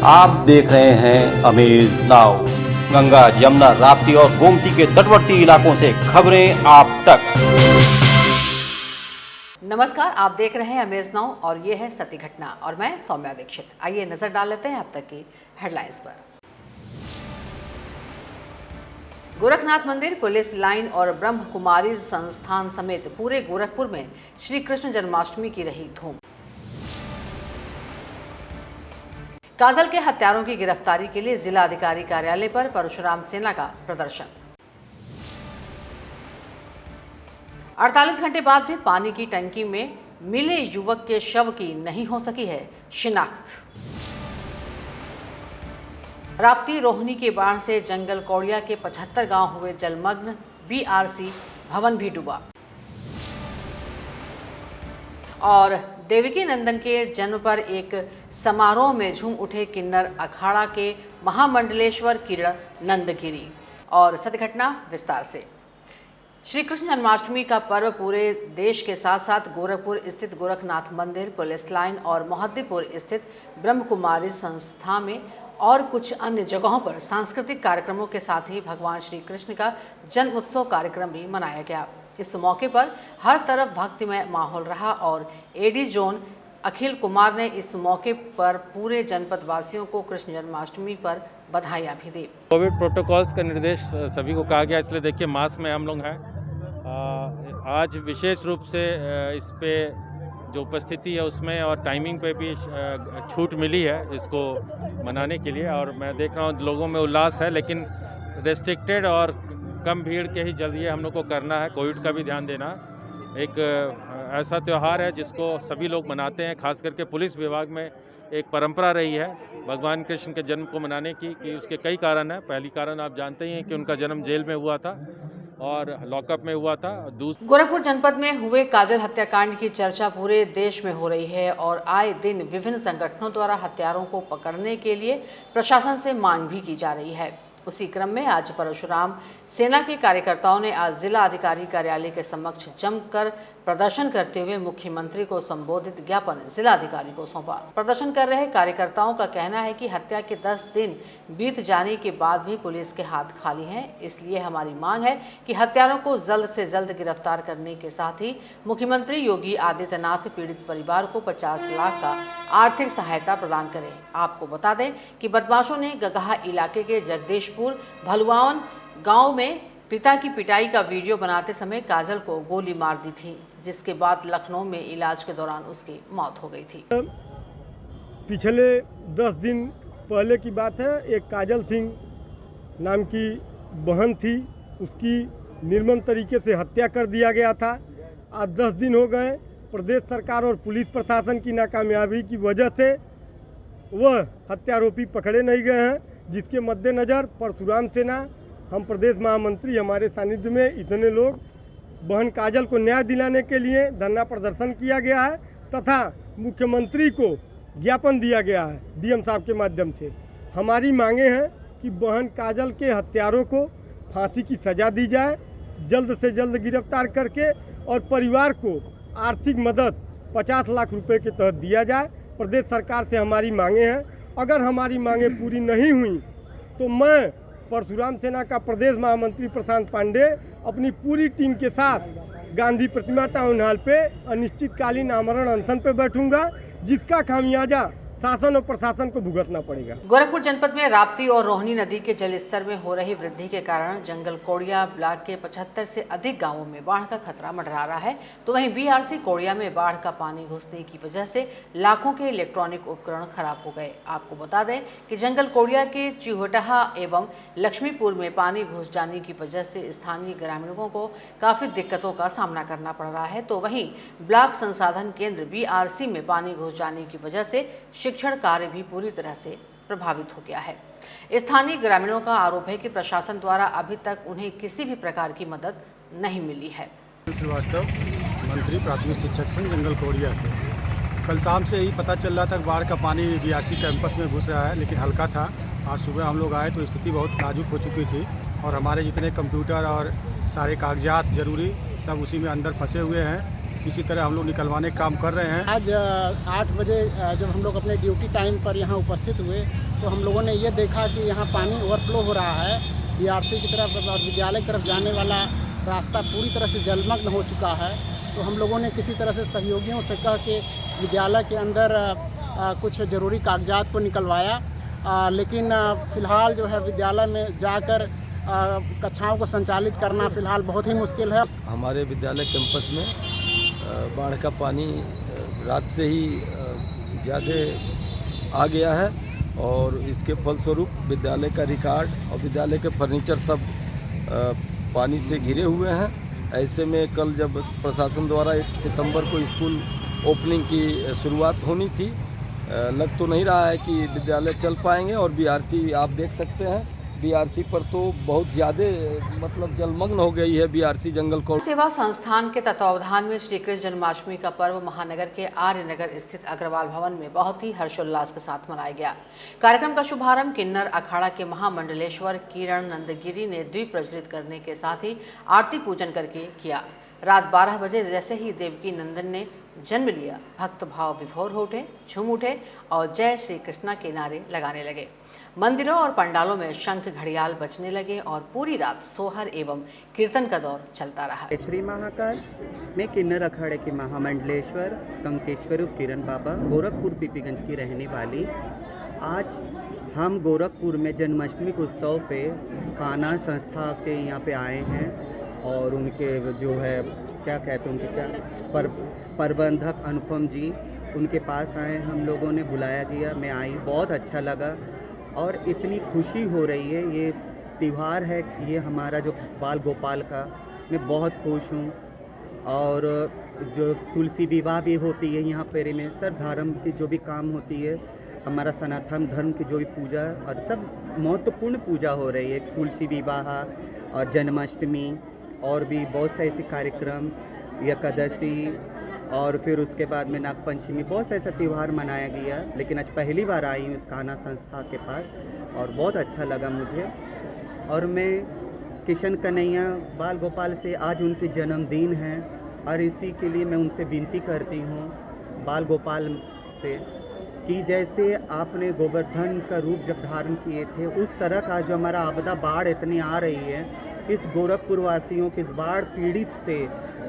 आप देख रहे हैं अमेज नाउ। गंगा, यमुना, राप्ती और गोमती के तटवर्ती इलाकों से खबरें आप तक। नमस्कार, आप देख रहे हैं अमेज नाउ और ये है सत्य घटना और मैं सौम्या दीक्षित। आइए नजर डाल लेते हैं अब तक की हेडलाइंस पर। गोरखनाथ मंदिर, पुलिस लाइन और ब्रह्म कुमारी संस्थान समेत पूरे गोरखपुर में श्री कृष्ण जन्माष्टमी की रही धूम। काजल के हत्यारों की गिरफ्तारी के लिए जिला अधिकारी कार्यालय पर परशुराम सेना का प्रदर्शन। 48 घंटे बाद भी पानी की टंकी में मिले युवक के शव की नहीं हो सकी है शिनाख्त। राप्ती रोहिणी के बाढ़ से जंगल कौड़िया के 75 गांव हुए जलमग्न, बीआरसी भवन भी डूबा। और देवकी नंदन के जन्म पर एक समारोह में झूम उठे किन्नर अखाड़ा के महामंडलेश्वर किरण नंदगिरी। और सत्य घटना विस्तार से। श्री कृष्ण जन्माष्टमी का पर्व पूरे देश के साथ साथ गोरखपुर स्थित गोरखनाथ मंदिर, पुलिस लाइन और मोहद्दीपुर स्थित ब्रह्म कुमारी संस्था में और कुछ अन्य जगहों पर सांस्कृतिक कार्यक्रमों के साथ ही भगवान श्री कृष्ण का जन्म उत्सव कार्यक्रम भी मनाया गया। इस मौके पर हर तरफ भक्तिमय माहौल रहा और एडी जोन अखिल कुमार ने इस मौके पर पूरे जनपद वासियों को कृष्ण जन्माष्टमी पर बधाइयाँ भी दी। कोविड प्रोटोकॉल्स का निर्देश सभी को कहा गया, इसलिए देखिए मास्क में हम लोग हैं। आज विशेष रूप से इस पे जो उपस्थिति है उसमें और टाइमिंग पे भी छूट मिली है इसको मनाने के लिए। और मैं देख रहा हूँ लोगों में उल्लास है, लेकिन रेस्ट्रिक्टेड और कम भीड़ के ही जरिए हम लोग को करना है। कोविड का भी ध्यान देना। एक ऐसा त्यौहार है जिसको सभी लोग मनाते हैं, खास करके पुलिस विभाग में एक परंपरा रही है भगवान कृष्ण के जन्म को मनाने की। कि उसके कई कारण हैं। पहली कारण आप जानते ही हैं कि उनका जन्म जेल में हुआ था और लॉकअप में हुआ था। गोरखपुर जनपद में हुए काजल हत्याकांड की चर्चा पूरे देश में हो रही है और आए दिन विभिन्न संगठनों द्वारा हत्यारों को पकड़ने के लिए प्रशासन से मांग भी की जा रही है। उसी क्रम में आज परशुराम सेना के कार्यकर्ताओं ने आज जिला अधिकारी कार्यालय के समक्ष जमकर प्रदर्शन करते हुए मुख्यमंत्री को संबोधित ज्ञापन जिला अधिकारी को सौंपा। प्रदर्शन कर रहे कार्यकर्ताओं का कहना है कि हत्या के 10 दिन बीत जाने के बाद भी पुलिस के हाथ खाली हैं। इसलिए हमारी मांग है कि हत्यारों को जल्द से जल्द गिरफ्तार करने के साथ ही मुख्यमंत्री योगी आदित्यनाथ पीड़ित परिवार को 50 लाख का आर्थिक सहायता प्रदान करें। आपको बता दें कि बदमाशों ने गगहा इलाके के जगदीशपुर भलुआवन गाँव में पिता की पिटाई का वीडियो बनाते समय काजल को गोली मार दी थी, जिसके बाद लखनऊ में इलाज के दौरान उसकी मौत हो गई थी। पिछले 10 दिन पहले की बात है। एक काजल सिंह नाम की बहन थी, उसकी निर्मम तरीके से हत्या कर दिया गया था। आज 10 दिन हो गए। प्रदेश सरकार और पुलिस प्रशासन की नाकामयाबी की वजह से वह हत्यारोपी पकड़े नहीं गए हैं, जिसके मद्देनज़र परशुराम सेना, हम प्रदेश महामंत्री, हमारे सानिध्य में इतने लोग बहन काजल को न्याय दिलाने के लिए धरना प्रदर्शन किया गया है तथा मुख्यमंत्री को ज्ञापन दिया गया है डीएम साहब के माध्यम से। हमारी मांगे हैं कि बहन काजल के हत्यारों को फांसी की सज़ा दी जाए, जल्द से जल्द गिरफ्तार करके, और परिवार को आर्थिक मदद 50 लाख रुपए के तहत दिया जाए। प्रदेश सरकार से हमारी मांगे हैं। अगर हमारी मांगे पूरी नहीं हुई तो मैं परशुराम सेना का प्रदेश महामंत्री प्रशांत पांडे अपनी पूरी टीम के साथ गांधी प्रतिमा टाउन हॉल पे अनिश्चितकालीन आमरण अनशन पे बैठूंगा, जिसका खामियाजा शासन और प्रशासन को भुगतना पड़ेगा। गोरखपुर जनपद में राप्ती और रोहिणी नदी के जलस्तर में हो रही वृद्धि के कारण जंगल कौड़िया ब्लॉक के 75 से अधिक गांवों में बाढ़ का खतरा मंडरा रहा है, तो वहीं बीआरसी कौड़िया में बाढ़ का पानी घुसने की वजह से लाखों के इलेक्ट्रॉनिक उपकरण खराब हो गए। आपको बता दें कि जंगल कौड़िया के चिहुटहा एवं लक्ष्मीपुर में पानी घुस जाने की वजह से स्थानीय ग्रामीणों को काफी दिक्कतों का सामना करना पड़ रहा है, तो वहीं ब्लॉक संसाधन केंद्र बीआरसी में पानी घुस जाने की वजह से शिक्षण कार्य भी पूरी तरह से प्रभावित हो गया है। स्थानीय ग्रामीणों का आरोप है कि प्रशासन द्वारा अभी तक उन्हें किसी भी प्रकार की मदद नहीं मिली है। श्रीवास्तव, मंत्री प्राथमिक शिक्षक संघ जंगल कौड़िया से कल शाम से ही पता चल रहा था बाढ़ का पानी बीआरसी कैंपस में घुस रहा है, लेकिन हल्का था। आज सुबह हम लोग आए तो स्थिति बहुत नाजुक हो चुकी थी और हमारे जितने कंप्यूटर और सारे कागजात जरूरी सब उसी में अंदर फंसे हुए हैं। किसी तरह हम लोग निकलवाने का काम कर रहे हैं। आज 8 बजे जब हम लोग अपने ड्यूटी टाइम पर यहाँ उपस्थित हुए तो हम लोगों ने ये देखा कि यहाँ पानी ओवरफ्लो हो रहा है। बीआरसी की तरफ और विद्यालय की तरफ जाने वाला रास्ता पूरी तरह से जलमग्न हो चुका है। तो हम लोगों ने किसी तरह से सहयोगियों से कह के विद्यालय के अंदर कुछ ज़रूरी कागजात को निकलवाया, लेकिन फ़िलहाल जो है विद्यालय में जाकर कक्षाओं को संचालित करना फ़िलहाल बहुत ही मुश्किल है। हमारे विद्यालय कैंपस में बाढ़ का पानी रात से ही ज़्यादा आ गया है और इसके फलस्वरूप विद्यालय का रिकॉर्ड और विद्यालय के फर्नीचर सब पानी से घिरे हुए हैं। ऐसे में कल जब प्रशासन द्वारा 1 सितंबर को स्कूल ओपनिंग की शुरुआत होनी थी, लग तो नहीं रहा है कि विद्यालय चल पाएंगे और बीआरसी आप देख सकते हैं, बीआरसी पर तो बहुत ज़्यादा मतलब जलमग्न हो गई है बीआरसी जंगल कौड़ी सेवा संस्थान के तत्वावधान में श्री कृष्ण जन्माष्टमी का पर्व महानगर के आर्यनगर स्थित अग्रवाल भवन में बहुत ही हर्षोल्लास के साथ मनाया गया। कार्यक्रम का शुभारंभ किन्नर अखाड़ा के महामंडलेश्वर किरण नंदगिरी ने दीप प्रज्वलित करने के साथ ही आरती पूजन करके किया। रात 12 बजे जैसे ही देवकी नंदन ने जन्म लिया, भक्त भाव विभोर हो उठे, झूम उठे और जय श्री कृष्णा के नारे लगाने लगे। मंदिरों और पंडालों में शंख घड़ियाल बजने लगे और पूरी रात सोहर एवं कीर्तन का दौर चलता रहा। श्री महाकाल में किन्नर अखाड़े के महामंडलेश्वर कंकेश्वर किरण बाबा गोरखपुर पीपीगंज की रहने वाली, आज हम गोरखपुर में जन्माष्टमी उत्सव पे कान्हा संस्था के यहाँ पे आए हैं और उनके जो है क्या कहते हैं उनके क्या प्रबंधक अनुपम जी, उनके पास आए, हम लोगों ने बुलाया गया, मैं आई, बहुत अच्छा लगा और इतनी खुशी हो रही है। ये त्यौहार है, ये हमारा जो बाल गोपाल का, मैं बहुत खुश हूँ। और जो तुलसी विवाह भी होती है यहाँ पेरे में, सब धर्म की जो भी काम होती है, हमारा सनातन धर्म की जो भी पूजा और सब महत्वपूर्ण पूजा हो रही है, तुलसी विवाह और जन्माष्टमी और भी बहुत से ऐसे कार्यक्रम, एकादशी और फिर उसके बाद में नागपंचमी, बहुत से ऐसा त्यौहार मनाया गया। लेकिन आज पहली बार आई हूँ इस कान्हा संस्था के पास और बहुत अच्छा लगा मुझे। और मैं किशन कन्हैया बाल गोपाल से, आज उनके जन्मदिन है और इसी के लिए मैं उनसे विनती करती हूँ बाल गोपाल से कि जैसे आपने गोवर्धन का रूप जब धारण किए थे, उस तरह का जो हमारा आपदा बाढ़ इतनी आ रही है, इस गोरखपुर वासियों के इस बाढ़ पीड़ित से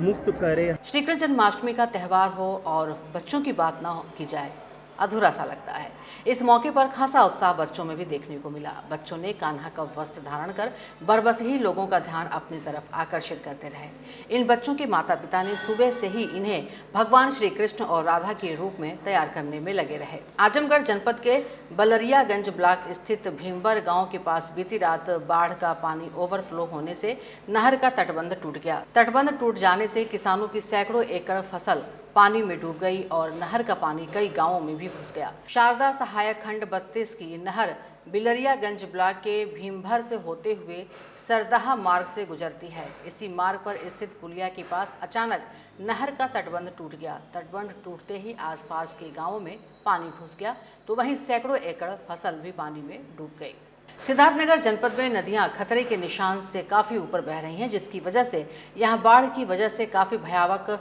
मुक्त करे। श्री कृष्ण जन्माष्टमी का त्यौहार हो और बच्चों की बात ना की जाए, अधूरा सा लगता है। इस मौके पर खासा उत्साह बच्चों में भी देखने को मिला। बच्चों ने कान्हा का वस्त्र धारण कर बरबस ही लोगों का ध्यान अपनी तरफ आकर्षित करते रहे। इन बच्चों के माता पिता ने सुबह से ही इन्हें भगवान श्री कृष्ण और राधा के रूप में तैयार करने में लगे रहे। आजमगढ़ जनपद के बलरियागंज ब्लॉक स्थित भीमबर गाँव के पास बीती रात बाढ़ का पानी ओवरफ्लो होने से नहर का तटबंध टूट गया। तटबंध टूट जाने से किसानों की सैकड़ों एकड़ फसल पानी में डूब गई और नहर का पानी कई गांवों में भी घुस गया। शारदा सहायक खंड 32 की नहर बिलरियागंज ब्लॉक के भीमभर से होते हुए सरदाहा मार्ग से गुजरती है। इसी मार्ग पर स्थित पुलिया के पास अचानक नहर का तटबंध टूट गया। तटबंध टूटते ही आसपास के गांवों में पानी घुस गया, तो वहीं सैकड़ों एकड़ फसल भी पानी में डूब गई। सिद्धार्थनगर जनपद में नदियां खतरे के निशान से काफी ऊपर बह रही हैं, जिसकी वजह से यहां बाढ़ की वजह से काफी भयावह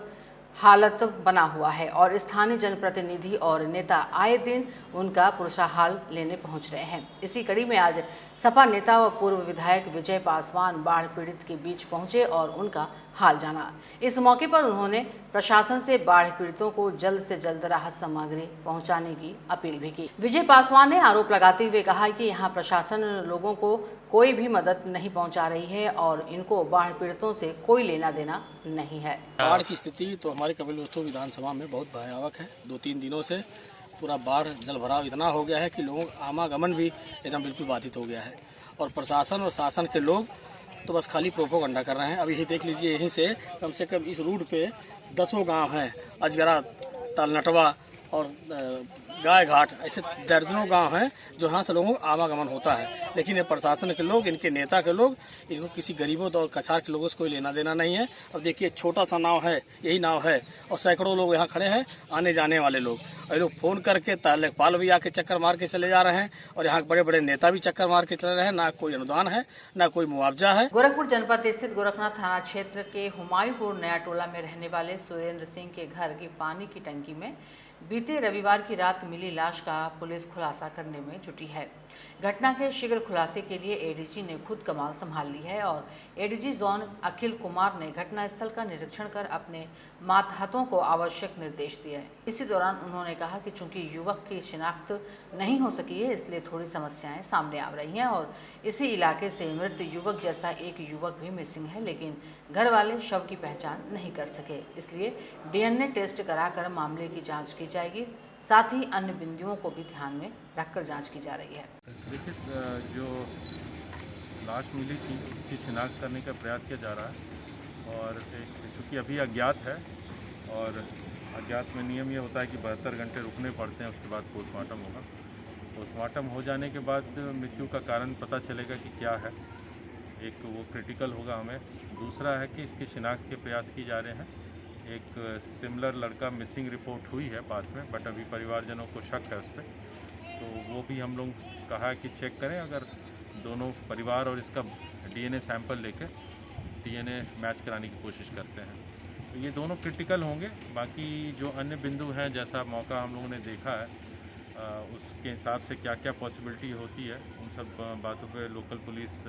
हालत बना हुआ है और स्थानीय जनप्रतिनिधि और नेता आए दिन उनका पुरुषाहाल लेने पहुंच रहे हैं। इसी कड़ी में आज सपा नेता व पूर्व विधायक विजय पासवान बाढ़ पीड़ित के बीच पहुंचे और उनका हाल जाना। इस मौके पर उन्होंने प्रशासन से बाढ़ पीड़ितों को जल्द से जल्द राहत सामग्री पहुंचाने की अपील भी की। विजय पासवान ने आरोप लगाते हुए कहा कि यहां प्रशासन लोगों को कोई भी मदद नहीं पहुंचा रही है और इनको बाढ़ पीड़ितों से कोई लेना देना नहीं है। बाढ़ की स्थिति तो हमारे कपिलवस्तु विधानसभा में बहुत भयावह है। 2-3 दिनों से पूरा बाढ़ जल भराव इतना हो गया है कि लोगों का आवागमन भी एकदम बिल्कुल बाधित हो गया है और प्रशासन और शासन के लोग तो बस खाली प्रोपोगंडा कर रहे हैं। अभी ही देख लीजिए, यहीं से कम इस रूट पे 10 गांव हैं, अजगरा, तालनटवा और गाय घाट, ऐसे दर्जनों गांव हैं जो यहाँ से लोगों का आवागमन होता है। लेकिन ये प्रशासन के लोग, इनके नेता के लोग, इनको किसी गरीबों और कछार के लोगों से कोई लेना देना नहीं है। अब देखिए छोटा सा नाव है, यही नाव है और सैकड़ों लोग यहाँ खड़े हैं, आने जाने वाले लोग। और लोग फोन करके लेखपाल भी आके चक्कर मार के चले जा रहे हैं और यहाँ बड़े बड़े नेता भी चक्कर मार के चले रहे हैं। ना कोई अनुदान है, ना कोई मुआवजा है। गोरखपुर जनपद स्थित गोरखनाथ थाना क्षेत्र के हुमायूंपुर नया टोला में रहने वाले सुरेंद्र सिंह के घर की पानी की टंकी में बीते रविवार की रात मिली लाश का पुलिस खुलासा करने में जुटी है। घटना के शीघ्र खुलासे के लिए एडीजी ने खुद कमान संभाल ली है और एडीजी जोन अखिल कुमार ने घटनास्थल का निरीक्षण कर अपने मातहतों को आवश्यक निर्देश दिए। इसी दौरान उन्होंने कहा कि चूंकि युवक की शिनाख्त नहीं हो सकी है, इसलिए थोड़ी समस्याएं सामने आ रही हैं और इसी इलाके से मृत युवक जैसा एक युवक भी मिसिंग है, लेकिन घर वाले शव की पहचान नहीं कर सके। इसलिए डीएनए टेस्ट कराकर मामले की जाँच की जाएगी। साथ ही अन्य बिंदुओं को भी ध्यान में रखकर जांच की जा रही है। देखिए, जो लाश मिली थी उसकी शिनाख्त करने का प्रयास किया जा रहा है और चूँकि अभी अज्ञात है और अज्ञात में नियम ये होता है कि 72 घंटे रुकने पड़ते हैं, उसके बाद पोस्टमार्टम होगा। पोस्टमार्टम हो जाने के बाद मृत्यु का कारण पता चलेगा कि क्या है। एक वो क्रिटिकल होगा हमें, दूसरा है कि इसकी शिनाख्त के प्रयास किए जा रहे हैं। एक सिमिलर लड़का मिसिंग रिपोर्ट हुई है पास में, बट अभी परिवारजनों को शक है उस पर, तो वो भी हम लोग कहा है कि चेक करें। अगर दोनों परिवार और इसका डीएनए सैंपल लेकर डीएनए मैच कराने की कोशिश करते हैं, तो ये दोनों क्रिटिकल होंगे। बाकी जो अन्य बिंदु हैं, जैसा मौका हम लोगों ने देखा है, उसके हिसाब से क्या क्या पॉसिबिलिटी होती है, उन सब बातों पे लोकल पुलिस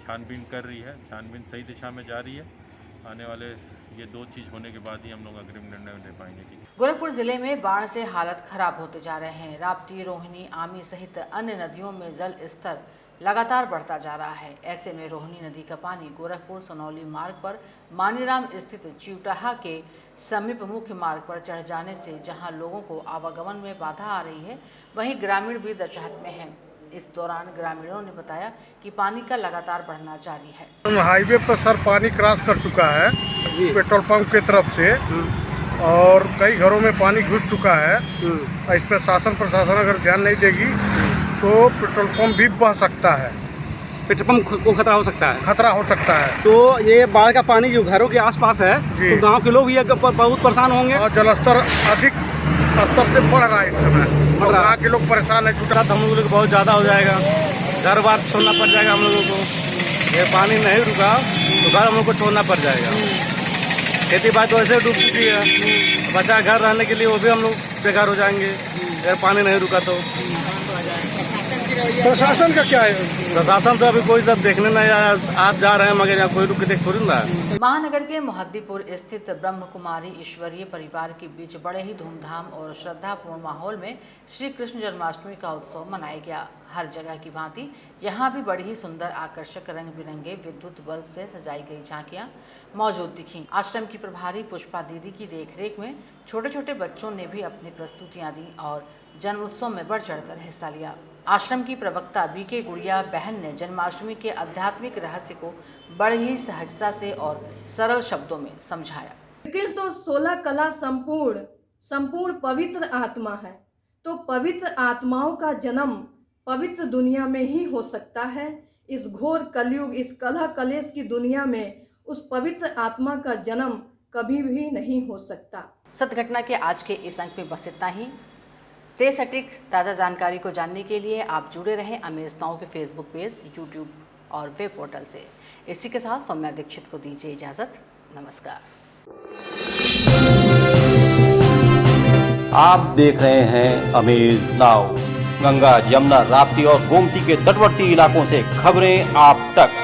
छानबीन कर रही है। छानबीन सही दिशा में जा रही है। आने वाले ये दो चीज़ होने के बाद ही हम लोग अग्रिम निर्णय ले पाएंगे। गोरखपुर जिले में बाढ़ से हालत खराब होते जा रहे हैं। राप्ती, रोहिणी, आमी सहित अन्य नदियों में जल स्तर लगातार बढ़ता जा रहा है। ऐसे में रोहिणी नदी का पानी गोरखपुर सोनौली मार्ग पर मानीराम स्थित चिवटाहा के समीप मुख्य मार्ग पर चढ़ जाने से जहां लोगों को आवागमन में बाधा आ रही है, वहीं ग्रामीण भी दशहत में हैं। इस दौरान ग्रामीणों ने बताया कि पानी का लगातार बढ़ना जारी है। हाईवे पर सर पानी क्रॉस कर चुका है पेट्रोल पंप की तरफ से और कई घरों में पानी घुस चुका है। इस पर शासन प्रशासन अगर ध्यान नहीं देगी तो पेट्रोल पंप भी बह सकता है। पेट्रोल पंप को खतरा हो सकता है। खतरा हो सकता है। तो ये बाढ़ का पानी जो घरों के आसपास है, तो गांव के लोग भी बहुत परेशान होंगे और जलस्तर अधिक स्तर से बढ़ रहा है इस समय। और गाँव के लोग परेशान है। छूटा हम लोगों को बहुत ज़्यादा हो जाएगा, घर बार छोड़ना पड़ जाएगा हम लोगों को। ये पानी नहीं रुका तो घर हम लोग को छोड़ना पड़ जाएगा। खेती बाड़ी तो ऐसे डूब चुकी है, बचा घर रहने के लिए वो भी हम लोग बेकार हो जाएंगे अगर पानी नहीं रुका तो। प्रशासन का क्या है? प्रशासन तो अभी कोई सब देखने नहीं आया। आप जा रहे हैं मगर यहाँ कोई रुक के देख थोड़ी ना। महानगर के मोहद्दीपुर स्थित ब्रह्म कुमारी ईश्वरीय परिवार के बीच बड़े ही धूमधाम और श्रद्धापूर्ण माहौल में श्री कृष्ण जन्माष्टमी का उत्सव मनाया गया। हर जगह की भांति यहाँ भी बड़ी ही सुंदर, आकर्षक, रंग बिरंगे विद्युत बल्ब से सजाई गई झांकियाँ मौजूद दिखीं। आश्रम की प्रभारी पुष्पा दीदी की देखरेख में छोटे छोटे बच्चों ने भी अपनी प्रस्तुतियाँ दी और जन्मोत्सव में बढ़ चढ़कर हिस्सा लिया। आश्रम की प्रवक्ता बीके गुड़िया बहन ने जन्माष्टमी के आध्यात्मिक रहस्य को बड़ी ही सहजता से और सरल शब्दों में समझाया। कृष्ण तो 16 कला संपूर्ण पवित्र आत्मा है, तो पवित्र आत्माओं का जन्म पवित्र दुनिया में ही हो सकता है। इस घोर कलयुग, इस कलह कलेश की दुनिया में उस पवित्र आत्मा का जन्म कभी भी नहीं हो सकता। सत्य घटना के आज के इस अंक में बस इतना ही। तेज सटीक ताज़ा जानकारी को जानने के लिए आप जुड़े रहें अमेज नाउ के फेसबुक पेज, यूट्यूब और वेब पोर्टल से। इसी के साथ सौम्या दीक्षित को दीजिए इजाज़त। नमस्कार। आप देख रहे हैं अमेज नाउ। गंगा, यमुना, राप्ती और गोमती के तटवर्ती इलाकों से खबरें आप तक।